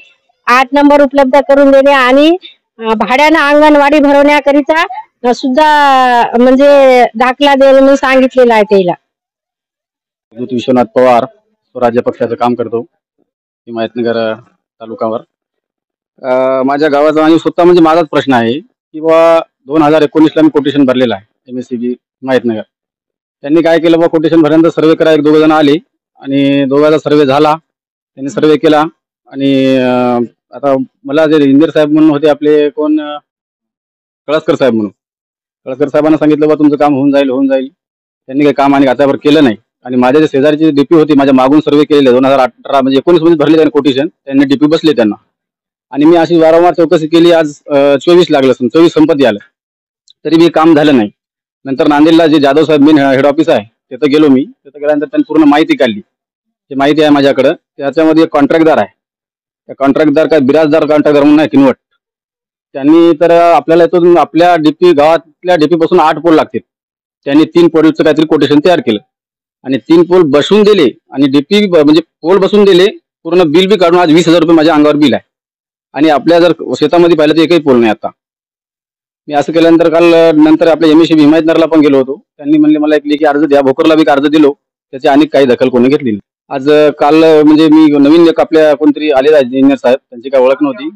8 नंबर उपलब्ध करून देणे आणि भाड्यानं अंगणवाडी भरवण्याकरिता सुद्धा म्हणजे दाखला देणे सांगितलेला आहे त्याला. विश्वनाथ पवार, स्वराज्य पक्षाचं काम करतो हिमायतनगर तालुक्यावर. माझ्या गावाचा आणि स्वतः म्हणजे माझाच प्रश्न आहे की बा 2019ला मी कोटेशन भरलेलं आहे MSCB हिमायतनगर. त्यांनी काय केलं बा, कोटेशन भरल्यानंतर सर्वे करा 1-2 जण आले आणि दोघांचा सर्वे झाला, त्यांनी सर्वे केला. आणि आता मला जे इंजिनियर साहेब म्हणून होते आपले कोण कळसकर साहेब म्हणून, कळसकर साहेबांना सांगितलं बा तुमचं काम होऊन जाईल. त्यांनी काही काम आणि आतावर केलं नाही. आणि माझ्या जे शेजारची DP होती, माझ्या मागून सर्वे केलेले 2018 म्हणजे 19 मध्ये भरले त्यांनी कोटेशन, त्यांनी DP बसले त्यांना. आणि मी अशी वारंवार चौकशी केली. आज 24 लागलं, 24 संपत आलं तरी बी काम झालं नाही. नंतर नांदेडला जे जाधव साहेब मेन हेड ऑफिस आहे तिथं गेलो मी. तिथं गेल्यानंतर त्यांनी पूर्ण माहिती काढली. जी माहिती आहे माझ्याकडं, त्याच्यामध्ये एक कॉन्ट्रॅक्टदार आहे. त्या कॉन्ट्रॅक्टदार काय बिराजदार कॉन्ट्रॅक्टदार म्हणून आहे किनवट. त्यांनी तर आपल्याला इथून आपल्या DP गावातल्या DP पासून 8 पोल लागतील. त्यांनी 3 पोलचं काहीतरी कोटेशन तयार केलं आणि 3 पोल बसवून दिले आणि DP म्हणजे पोल बसवून दिले. पूर्ण बिल बी काढून आज 20,000 रुपये माझ्या अंगावर बिल आहे. आणि आपल्या जर शेतामध्ये पाहिलं तर एकही पोल नाही आता. मी असं केल्यानंतर काल नंतर आपल्या MSCB हिमायतनगरला पण गेलो होतो. त्यांनी म्हणले मला एक लेखी अर्ज द्या. भोकरला बी अर्ज दिलो, त्याची अनेक काही दखल कोणी घेतली नाही. आज काल म्हणजे मी नवीन एक आपल्या कोणतरी आलेला इंजिनियर साहेब, त्यांची काय ओळख नव्हती.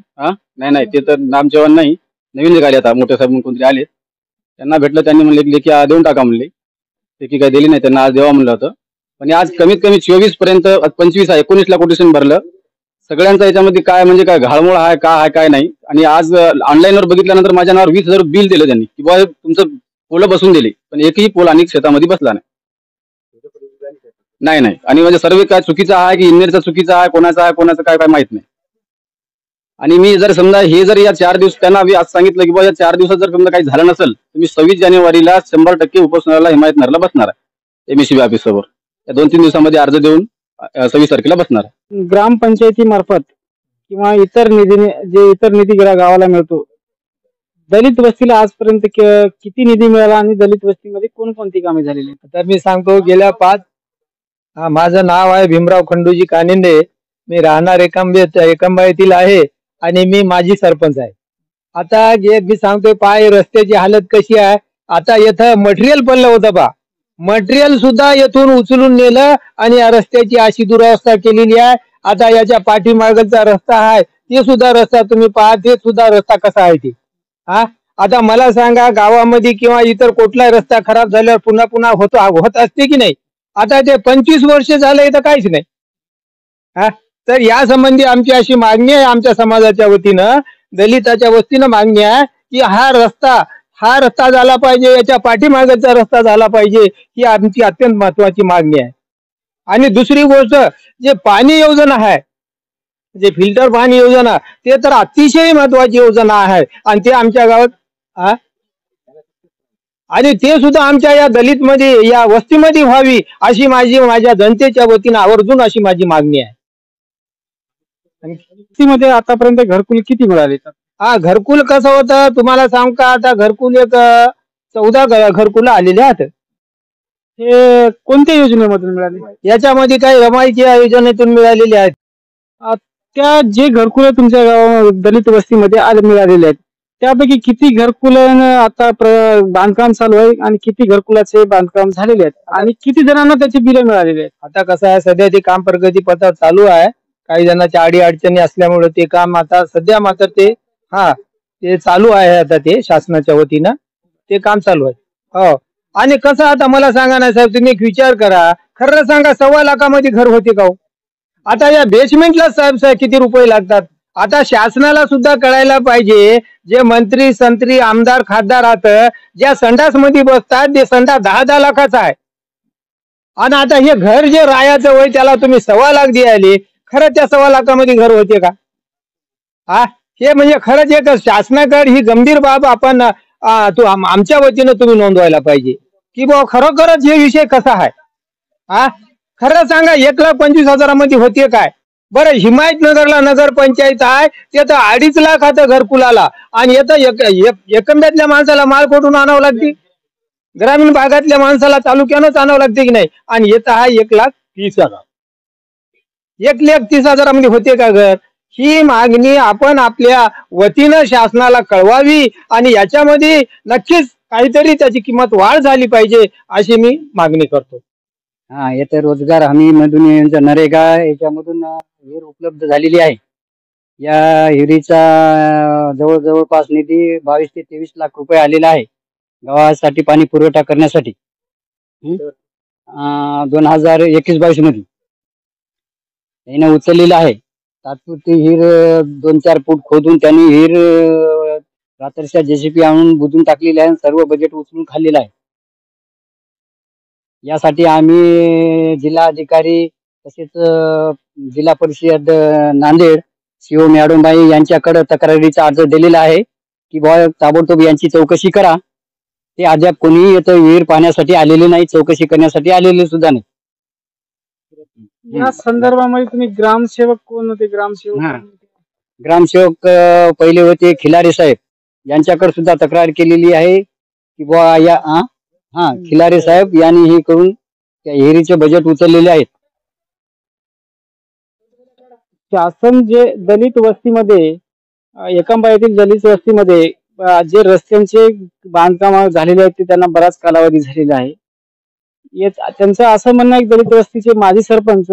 नाही ते तर नामचेवन नाही, नवीन जे आले आता मोठे साहेब म्हणून कोणतरी आले, त्यांना भेटलं. त्यांनी म्हणले की लेखी देऊन टाका म्हणले. लेखी काही दिली नाही त्यांना, आज देवा म्हणलं होतं. पण आज कमीत कमी 24 पर्यंत 25 आहे 19ला कोटेशन भरलं. सगळ्यांचा याच्यामध्ये काय म्हणजे काय घाळमोळ आहे काय नाही. आणि आज ऑनलाईनवर बघितल्यानंतर माझ्या नावावर 20,000 बिल दिलं त्यांनी की बा तुमचं पोल बसून दिले, पण एकही पोल आणि शेतामध्ये बसला नाही. आणि म्हणजे सर्व काय चुकीचा आहे की इंजिनियरचा चुकीचा आहे, कोणाचं काय माहित नाही. आणि मी जर समजा हे जर या 4 दिवस त्यांना आज सांगितलं की बा या 4 दिवसात जर समजा काही झालं नसेल तर मी 26 जानेवारीला 100% उपोषणाला हिमायतनगरला बसणार आहे MSCB ऑफिस समोर. या 2-3 दिवसामध्ये अर्ज देऊन 26 तारखेला बसणार आहे. ग्रामपंचायतीमार्फत किंवा इतर निधी गावाला मिळतो, दलित वस्तीला आजपर्यंत किती निधी मिळाला आणि दलित वस्तीमध्ये कोणकोणती कामे झालेली? तर मी सांगतो गेल्या 5 माझं नाव आहे भीमराव खंडूजी कानिंदे. मी राहणार एकंबा येथील आहे आणि मी माजी सरपंच आहे. आता मी सांगतोय पाय रस्त्याची हालत कशी आहे. आता इथं मटेरियल पडलं होतं बा, मटेरियल सुद्धा येथून उचलून नेलं आणि या रस्त्याची अशी दुरावस्था केलेली आहे. आता याच्या पाठीमागचा रस्ता आहे ते सुद्धा रस्ता तुम्ही पहा, ते सुद्धा रस्ता कसा आहे ते. आता मला सांगा गावामध्ये किंवा इतर कुठला रस्ता खराब झाल्यावर पुन्हा होत असते की नाही. आता ते 25 वर्ष झालं इथं काहीच नाही. तर या संबंधी आमची अशी मागणी आहे, आमच्या समाजाच्या वतीनं दलिताच्या वतीनं मागणी आहे की हा रस्ता झाला पाहिजे, याच्या पाठीमागचा रस्ता झाला पाहिजे, ही आमची अत्यंत महत्वाची मागणी आहे. आणि दुसरी गोष्ट जे पाणी योजना आहे, जे फिल्टर पाणी योजना, ते तर अतिशय महत्वाची योजना आहे आणि ते आमच्या गावात आणि ते सुद्धा आमच्या या दलित मध्ये या वस्तीमध्ये व्हावी अशी माझ्या जनतेच्या वतीनं आवर्जून अशी माझी मागणी आहे. वस्तीमध्ये आतापर्यंत घरकुल किती मिळाले? घरकुल कसं होतं तुम्हाला सांग का, आता घरकुल एक 14 घरकुल आलेले आहेत. हे कोणत्या योजनेमधून मिळाले? याच्यामध्ये काही रमाईच्या योजनेतून मिळालेले आहेत. त्या जे घरकुल तुमच्या गावा दलित वस्तीमध्ये मिळालेले आहेत त्यापैकी किती घरकुल आता बांधकाम चालू आहे आणि किती घरकुलाचे बांधकाम झालेले आहेत आणि किती जणांना त्याची बिलं मिळालेली आहेत? आता कसं आहे, सध्या ते काम प्रगती पथक चालू आहे. काही जणांच्या अडचणी असल्यामुळे ते काम आता सध्या मात्र ते चालू आहे. आता ते शासनाच्या वतीनं ते काम चालू आहे. हो. आणि कसं आता मला सांगा ना साहेब, तुम्ही एक विचार करा, खरं सांगा 1.25 लाखामध्ये घर होते का? आता या बेसमेंटला साहेब किती रुपये लागतात आता शासनाला सुद्धा कळायला पाहिजे, जे मंत्री संत्री आमदार खासदार राहतं, ज्या संडास मध्ये बसतात ते संडास 10-10 लाखाचा आहे. आणि आता हे घर जे राहायचं होय त्याला तुम्ही 1.25 लाख द्यायले, खरं त्या 1.25 लाखामध्ये घर होते का? हे म्हणजे खरंच एक शासनाकडे ही गंभीर बाब आपण आमच्या वतीनं तुम्ही नोंदवायला पाहिजे की बुवा खरोखरच हे विषय कसा आहे. खरं सांगा, 1,25,000 होते काय? बरं, हिमायतनगरला नगर पंचायत आहे, ते तर 2.5 लाखाचं घरकुलाला, आणि येतं एकंब्यातल्या माणसाला माल कुठून आणावं लागते? ग्रामीण भागातल्या माणसाला तालुक्यानंच आणावं लागते की नाही? आणि येतं हा 1,30,000. 1,30,000 होते का घर? ही मागणी आपण आपल्या वतीनं शासनाला कळवावी आणि याच्यामध्ये नक्कीच काहीतरी त्याची किंमत वाढ झाली पाहिजे अशी मी मागणी करतो. येथे रोजगार हमी मधून नरेगा याच्यामधून विहीर उपलब्ध झालेली आहे. या विहिरीचा जवळपास निधी 22 ते 23 लाख रुपये आलेला आहे गावासाठी पाणी पुरवठा करण्यासाठी. 2021-22 मध्ये त्याने उचललेला आहे. तात्पुरती विहीर 2-4 फूट खोदून त्यांनी विहीर रात्रीच्या JCB आणून बुजून टाकलेली आहे. सर्व बजेट उचलून खाल्लेलं आहे. यासाठी आम्ही जिल्हाधिकारी तसेच जिल्हा परिषद नांदेड CO मॅडमबाई यांच्याकडे तक्रारीचा अर्ज दिलेला आहे की बुवा ताबडतोब यांची चौकशी करा. ते अद्याप कोणी इथं विहीर पाहण्यासाठी आलेले नाही, चौकशी करण्यासाठी आलेले सुद्धा नाही. या संदर्भामध्ये तुम्ही ग्रामसेवक कोण होते? ग्रामसेवक पहिले होते खिलारे साहेब, यांच्याकडे सुद्धा तक्रार केलेली आहे की बुवा या खिलारे साहेब यांनी हे करून त्या विहिरीचे बजेट उचललेले आहेत. शासन जे दलित वस्तीमध्ये एकंबा येथील दलित वस्तीमध्ये जे रस्त्यांचे बांधकाम झालेले आहेत ते त्यांना बराच कालावधी झालेला आहे. त्यांचं असं म्हणणं आहे की दलित वस्तीचे माजी सरपंच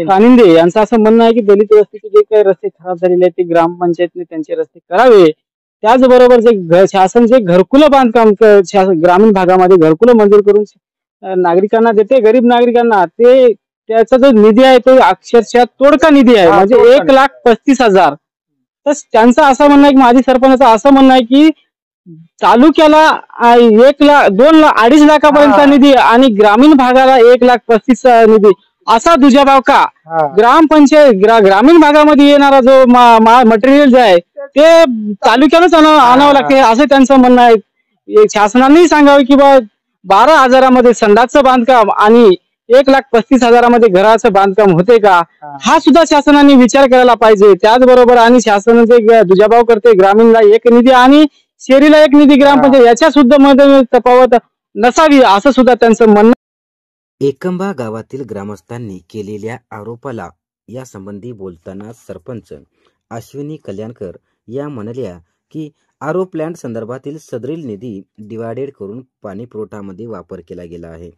कानिंदे यांचं असं म्हणणं आहे की दलित वस्तीचे जे काही रस्ते खराब झालेले आहेत ते ग्रामपंचायतने त्यांचे रस्ते करावे. त्याचबरोबर जे शासन जे घरकुलं बांधकाम ग्रामीण भागामध्ये घरकुलं मंजूर करून नागरिकांना देते, गरीब नागरिकांना, ते त्याचा जो निधी आहे तो अक्षरशः तोडका निधी आहे, म्हणजे 1,35,000. तर त्यांचं असं म्हणणं आहे की माजी सरपंचाचं असं म्हणणं आहे की तालुक्याला 2.5 लाखापर्यंतचा निधी आणि ग्रामीण भागाला 1,35,000 निधी असा दुजाभाव का? ग्रामपंचायत ग्रामीण भागामध्ये येणारा जो मटेरियल जे आहे ते तालुक्यालाच आणावं लागते असं त्यांचं म्हणणं आहे. शासनाने सांगावं की 12,000 संडासचं बांधकाम आणि 1,35,000 घराचं बांधकाम होते का? हा सुद्धा शासनाने विचार करायला पाहिजे. त्याचबरोबर आणि शासन जे दुजाभाव करते, ग्रामीणला एक निधी आणि शहरीला एक निधी ग्रामपंचायत, याच्या सुद्धा मध्ये तफावत नसावी असं सुद्धा त्यांचं म्हणणं. एकंबा गावातील ग्रामस्थांनी केलेल्या आरोपाला या संबंधी बोलताना सरपंच अश्विनी कल्याणकर या म्हणाल्या की आरो प्लांट संदर्भातील सदरील निधी डिवायडेड करून पाणी पुरवठामध्ये वापर केला गेला आहे.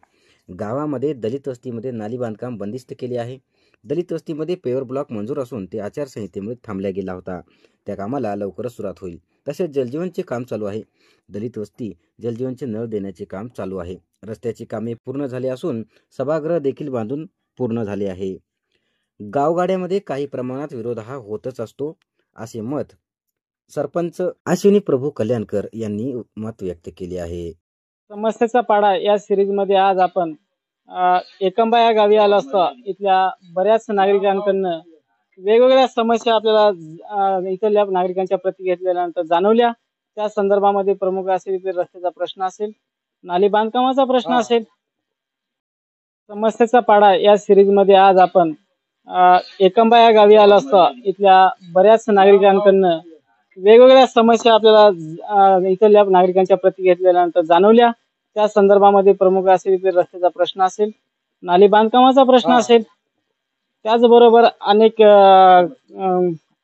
गावामध्ये दलित वस्तीमध्ये नाली बांधकाम बंदिस्त केले आहे. दलित वस्तीमध्ये पेवर ब्लॉक मंजूर असून ते आचारसंहितेमुळे थांबला गेला होता. त्या कामाला लवकरच सुरुवात होईल. तसेच जलजीवनचे काम चालू आहे. दलित वस्ती जलजीवनचे नळ देण्याचे काम चालू आहे. रस्त्याची कामे पूर्ण झाली असून सभागृह देखील बांधून पूर्ण झाले आहे. गावगाड्यामध्ये काही प्रमाणात विरोध हा होतच असतो असे मत सरपंच अश्विनी प्रभू कल्याणकर यांनी मत व्यक्त केले आहे. समस्येचा पाडा या सिरीज मध्ये आज आपण एकंबा या गावी आलो असता इथल्या बऱ्याच नागरिकांकडनं वेगवेगळ्या समस्या आपल्याला इथल्या नागरिकांच्या प्रति घेतल्यानंतर जाणवल्या. त्या संदर्भामध्ये प्रमुख असेल इथे रस्त्याचा प्रश्न असेल, नाली बांधकामाचा प्रश्न असेल. समस्येचा पाडा या सिरीज मध्ये आज आपण एकंबा या गावी आलो असता इथल्या बऱ्याच नागरिकांकडनं वेगवेगळ्या समस्या आपल्याला इथल्या नागरिकांच्या प्रति घेतल्यानंतर जाणवल्या. त्या संदर्भामध्ये प्रमुख असेल इथे रस्त्याचा प्रश्न असेल, नाली बांधकामाचा प्रश्न असेल. त्याचबरोबर अनेक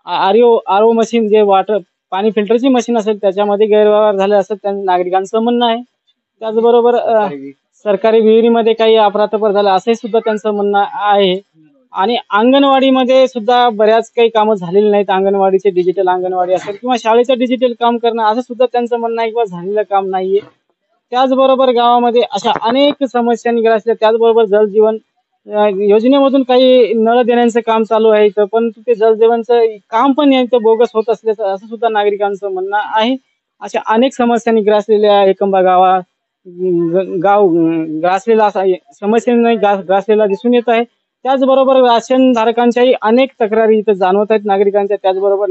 आरओ मशीन जे पाणी फिल्टरची मशीन असेल त्याच्यामध्ये गैरव्यवहार झाले असं त्या नागरिकांचं म्हणणं आहे. त्याचबरोबर सरकारी विहिरीमध्ये काही अफरातफर झालं असे सुद्धा त्यांचं म्हणणं आहे. आणि अंगणवाडीमध्ये सुद्धा बऱ्याच काही कामं झालेली नाहीत. अंगणवाडीचे डिजिटल अंगणवाडी असेल किंवा शाळेचं डिजिटल काम करणं असं सुद्धा त्यांचं म्हणणं आहे किंवा झालेलं काम नाहीये. त्याचबरोबर गावामध्ये अशा अनेक समस्या निघाल्या असल्या. त्याचबरोबर जलजीवन योजनेमधून काही नळ देण्याचं काम चालू आहे इथं, पण ते जलजीवनचं काम पण यांचं बोगस होत असल्याचं असं सुद्धा नागरिकांचं म्हणणं आहे. अशा अनेक समस्यांनी ग्रासलेल्या एकंबा गाव ग्रासलेला समस्यांनी ग्रासलेला दिसून येत आहे. त्याचबरोबर राशन धारकांच्याही अनेक तक्रारी इथं जाणवत आहेत नागरिकांच्या. त्याचबरोबर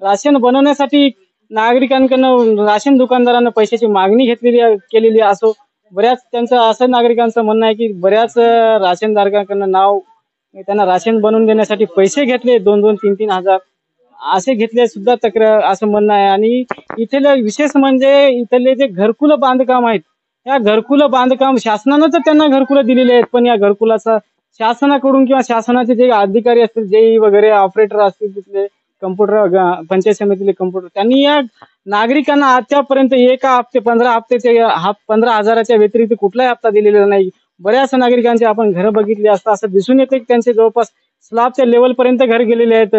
राशन बनवण्यासाठी नागरिकांकडनं राशन दुकानदारांना पैशाची मागणी केलेली असो. बऱ्याच त्यांचं असं नागरिकांचं म्हणणं आहे की बऱ्याच राशन धारकांकडनं त्यांना राशन बनवून देण्यासाठी पैसे घेतले 2-2, 3-3 हजार असे घेतले सुद्धा तक्रार असं म्हणणं आहे. आणि इथले विशेष म्हणजे इथले जे घरकुल बांधकाम आहेत, या घरकुल बांधकाम शासनानं तर त्यांना घरकुलं दिलेली आहेत, पण या घरकुलाचा शासनाकडून किंवा शासनाचे जे अधिकारी असतील, जेई वगैरे ऑपरेटर असतील, तिथले कम्प्युटर पंचायत समितीले कम्प्युटर, त्यांनी या नागरिकांना आतापर्यंत एका हप्ते 15,000च्या व्यतिरिक्त कुठलाही हप्ता दिलेला नाही. बऱ्याच नागरिकांचे आपण घरं बघितली असता असं दिसून येते की त्यांचे जवळपास स्लॅबच्या लेवल पर्यंत घर गेलेले आहेत,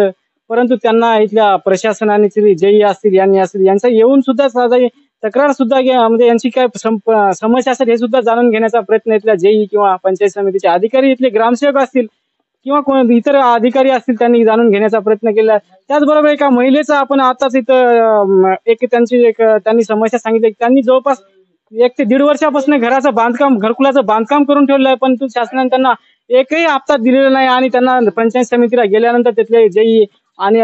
परंतु त्यांना इथल्या प्रशासनाने जेई असतील यांचा येऊन सुद्धा तक्रार सुद्धा म्हणजे यांची काय समस्या असेल हे सुद्धा जाणून घेण्याचा प्रयत्न इथल्या जेई किंवा पंचायत समितीचे अधिकारी, इथले ग्रामसेवक असतील किंवा कोण इतर अधिकारी असतील त्यांनी जाणून घेण्याचा प्रयत्न केला. त्याचबरोबर एका महिलेचा आपण आताच इथं त्यांनी समस्या सांगितली. त्यांनी जवळपास 1 ते 1.5 वर्षापासून घरकुलाचं बांधकाम करून ठेवलं आहे, पण शासनाने त्यांना एकही हप्ता दिलेला नाही. आणि त्यांना पंचायत समितीला गेल्यानंतर तिथले जेई आणि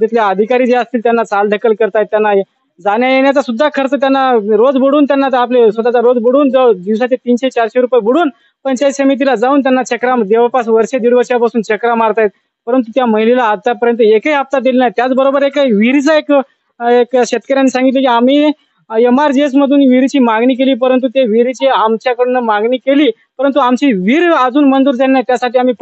तिथले अधिकारी जे असतील त्यांना चालढकल करतायत. त्यांना जाण्या येण्याचा सुद्धा खर्च त्यांना रोज बुडून, त्यांना आपले स्वतःचा रोज बुडून दिवसाचे 300-400 रुपये बुडून पंचायत समितीला जाऊन त्यांना चक्रा जवळपास 1-1.5 वर्षापासून चक्रा मारतायत, परंतु त्या महिलेला आतापर्यंत एकही हप्ता दिला नाही. त्याचबरोबर विहिरीचा एक शेतकऱ्यांनी सांगितलं की आम्ही MRGS मधून विहिरीची मागणी केली, परंतु ते विहिरीची आमच्याकडनं मागणी केली, परंतु आमची विहीर अजून मंजूर झाली नाही. त्यासाठी आम्ही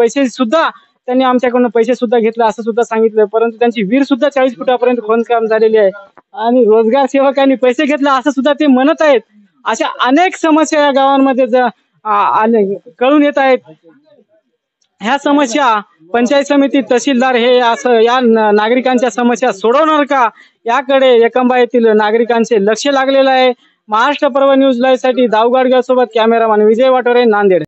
त्यांनी आमच्याकडनं पैसे सुद्धा घेतले असं सुद्धा सांगितलं, परंतु त्यांची विहीर सुद्धा 40 फुटापर्यंत खोदकाम झालेली आहे. आणि रोजगार सेवकांनी पैसे घेतले असं सुद्धा ते म्हणत आहेत. अशा अनेक समस्या या गावांमध्ये कळून येत आहेत. ह्या समस्या पंचायत समिती, तहसीलदार हे असं या नागरिकांच्या समस्या सोडवणार का, याकडे एकंबा येथील नागरिकांचे लक्ष लागलेलं आहे. महाराष्ट्र पर्व न्यूज लाईव्ह साठी दाऊगाडगाव सोबत कॅमेरामॅन विजय वाटोरे, नांदेड.